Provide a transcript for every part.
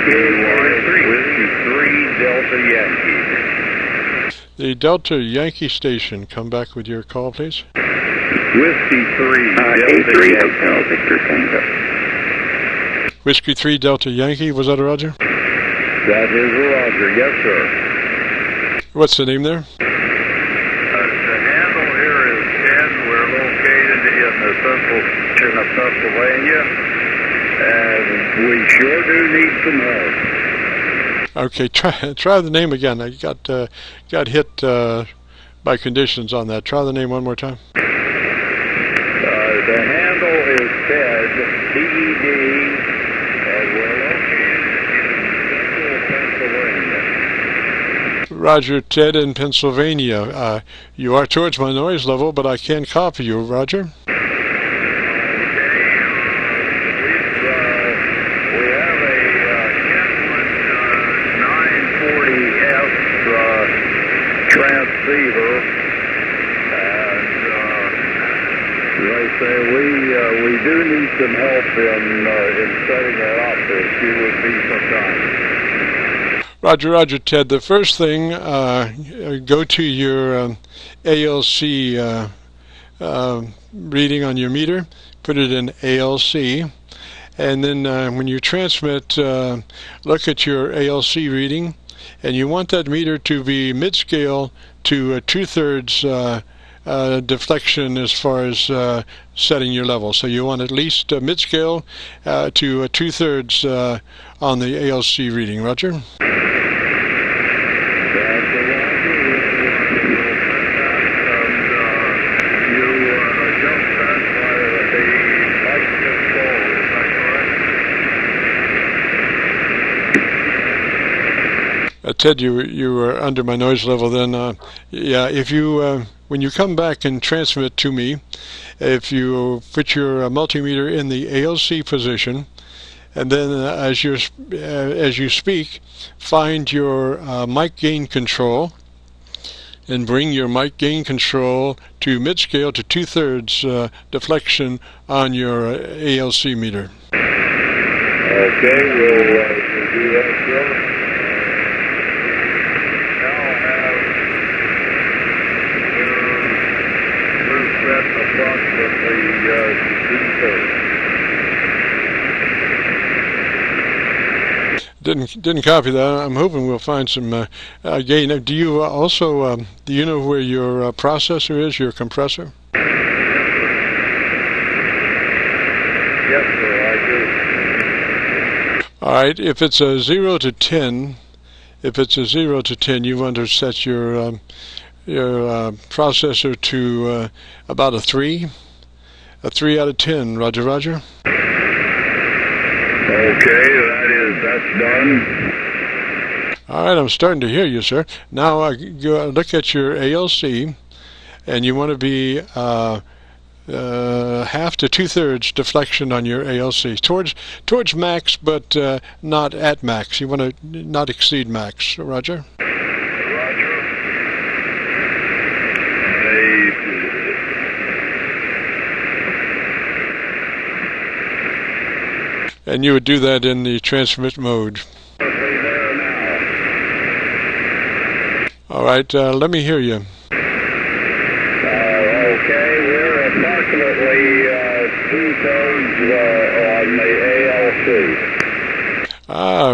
Whiskey 3 Delta Yankee. The Delta Yankee station, come back with your call, please. Whiskey 3 Delta Yankee. Victor Tango. Whiskey 3 Delta Yankee, was that a Roger? That is a Roger, yes, sir. What's the name there? The handle here is Ted. We're located in the central section of Pennsylvania, and we sure do need some help. Okay, try the name again. I got hit by conditions on that. Try the name one more time. The handle is Ted, T-E-D, and we're located in central Pennsylvania. Roger, Ted in Pennsylvania. You are towards my noise level, but I can copy you, Roger. Transceiver, and they say we do need some help in setting that up. If you would be so kind. Roger, Ted. The first thing, go to your ALC reading on your meter, put it in ALC, and then when you transmit, look at your ALC reading. And you want that meter to be mid-scale to 2/3 deflection as far as setting your level. So you want at least mid-scale to 2/3 on the ALC reading. Roger? Ted, you were under my noise level then. Yeah, if you when you come back and transmit to me, if you put your multimeter in the ALC position, and then as you speak, find your mic gain control, and bring your mic gain control to mid-scale to 2/3 deflection on your ALC meter. Okay, we'll do that, sir. Didn't copy that. I'm hoping we'll find some gain. Do you also do you know where your processor is, your compressor? Yes, sir, I do. All right. If it's a 0 to 10, you want to set your processor to about a 3 out of 10. Roger, Roger. Okay, that's done. All right, I'm starting to hear you, sir. Now go look at your ALC, and you want to be half to 2/3 deflection on your ALC towards max, but not at max. You want to not exceed max. Roger. And you would do that in the transmit mode. All right, let me hear you. Okay, we're approximately 2/3 on the ALC.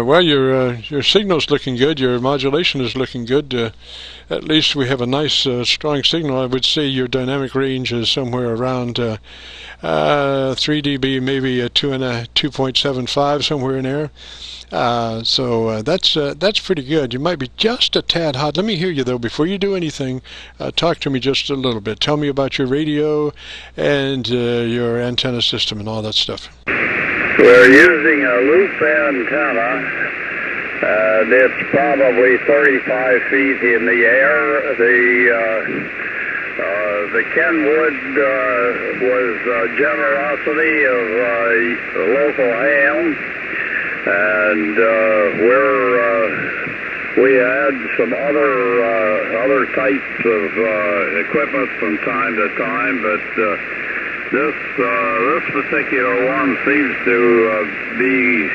Well, your signal's looking good. Your modulation is looking good. At least we have a nice, strong signal. I would say your dynamic range is somewhere around 3 dB, maybe a 2.75, somewhere in there. So that's pretty good. You might be just a tad hot. Let me hear you though. Before you do anything, talk to me just a little bit. Tell me about your radio and your antenna system and all that stuff. We're using a loop antenna, and it's probably 35 feet in the air. The Kenwood was generosity of local ham, and we had some other types of equipment from time to time, but this particular one seems to be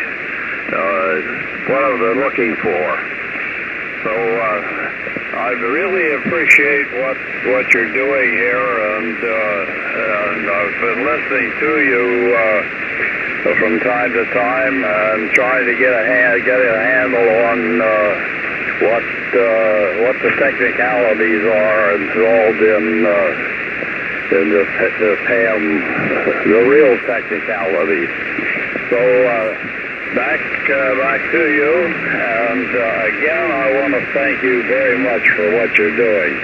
what I was looking for. So I really appreciate what you're doing here, and I've been listening to you from time to time and trying to get a handle on what the technicalities are involved in this ham, the real technicalities. So back to you, and again, I want to thank you very much for what you're doing.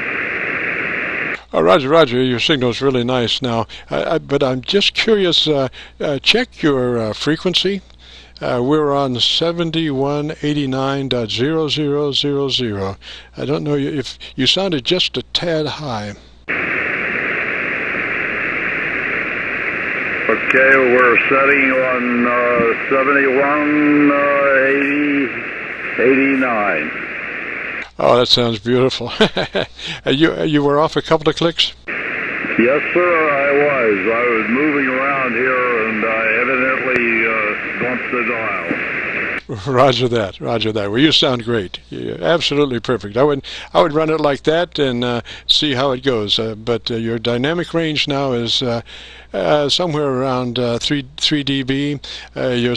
Roger, your signal's really nice now, but I'm just curious, check your frequency. We're on 7189.0000. I don't know if you sounded just a tad high. Okay, we're setting on 7189. Oh, that sounds beautiful. You were off a couple of clicks? Yes, sir, I was moving around here, and I evidently bumped the dial. Roger that. Well, you sound great. You're absolutely perfect. I would run it like that and see how it goes. But your dynamic range now is somewhere around 3 dB.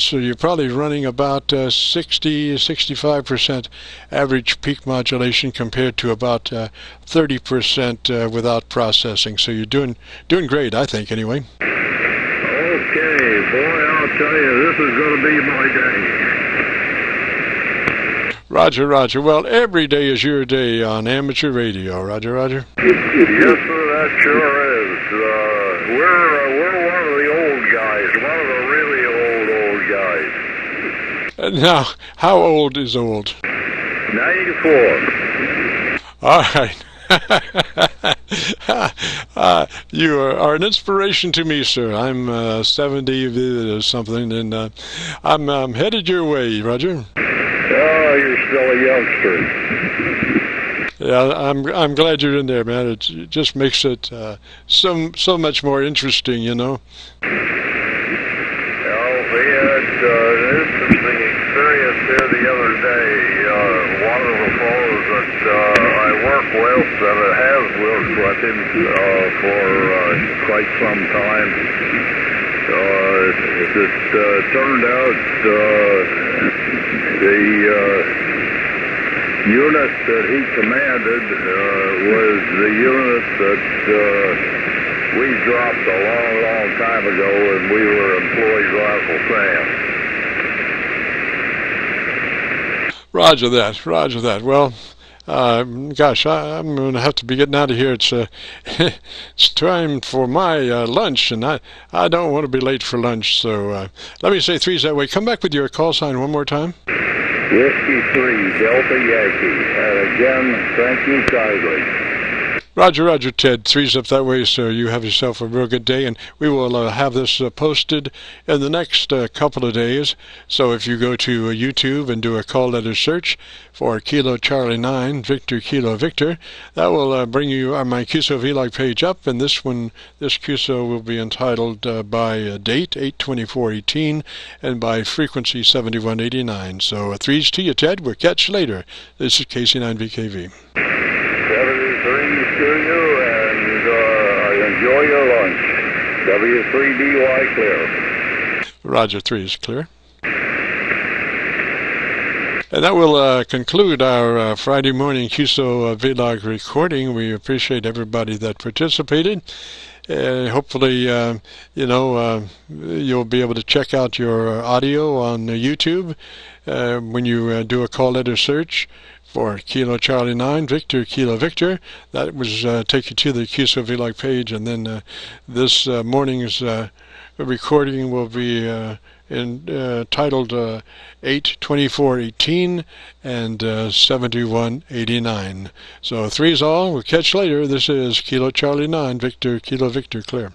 So you're probably running about 60-65% average peak modulation compared to about 30% without processing. So you're doing great, I think, anyway. Okay, boy, I'll tell you, this is going to be my day. Roger. Well, every day is your day on amateur radio. Roger. Yes, sir, that sure is. We're one of the old guys, one of the really old guys. Now, how old is old? 94. All right. You are an inspiration to me, sir. I'm 70 or something, and I'm headed your way, Roger. Oh, you're still a youngster. Yeah, I'm glad you're in there, man. It just makes it so much more interesting, you know. Well, we had an interesting experience here the other day. One of the fellows that I work with, and it has worked with him for quite some time. It turned out the unit that he commanded was the unit that we dropped a long time ago, and we were employees of Uncle Sam. Roger that. Well, gosh, I'm going to have to be getting out of here. It's it's time for my lunch, and I don't want to be late for lunch. So let me say threes that way. Come back with your call sign one more time. Whiskey 3, Delta Yankee. And again, thank you kindly. Roger, Ted. Threes up that way, so you have yourself a real good day, and we will have this posted in the next couple of days. So if you go to YouTube and do a call letter search for Kilo Charlie 9, Victor Kilo Victor, that will bring you my QSO-VLOG page up, and this QSO will be entitled by date 8/24/18 and by frequency 7189. So threes to you, Ted. We'll catch you later. This is KC9VKV. 73 to you, and enjoy your lunch. W3DY clear. Roger, 3 is clear. And that will conclude our Friday morning QSO-VLOG recording. We appreciate everybody that participated. Hopefully, you'll be able to check out your audio on YouTube when you do a call letter search for Kilo Charlie 9, Victor Kilo Victor. That was take you to the QSO-VLOG page, and then this morning's recording will be titled 8/24/18 and 7189. So three's all. We'll catch you later. This is Kilo Charlie 9, Victor Kilo Victor clear.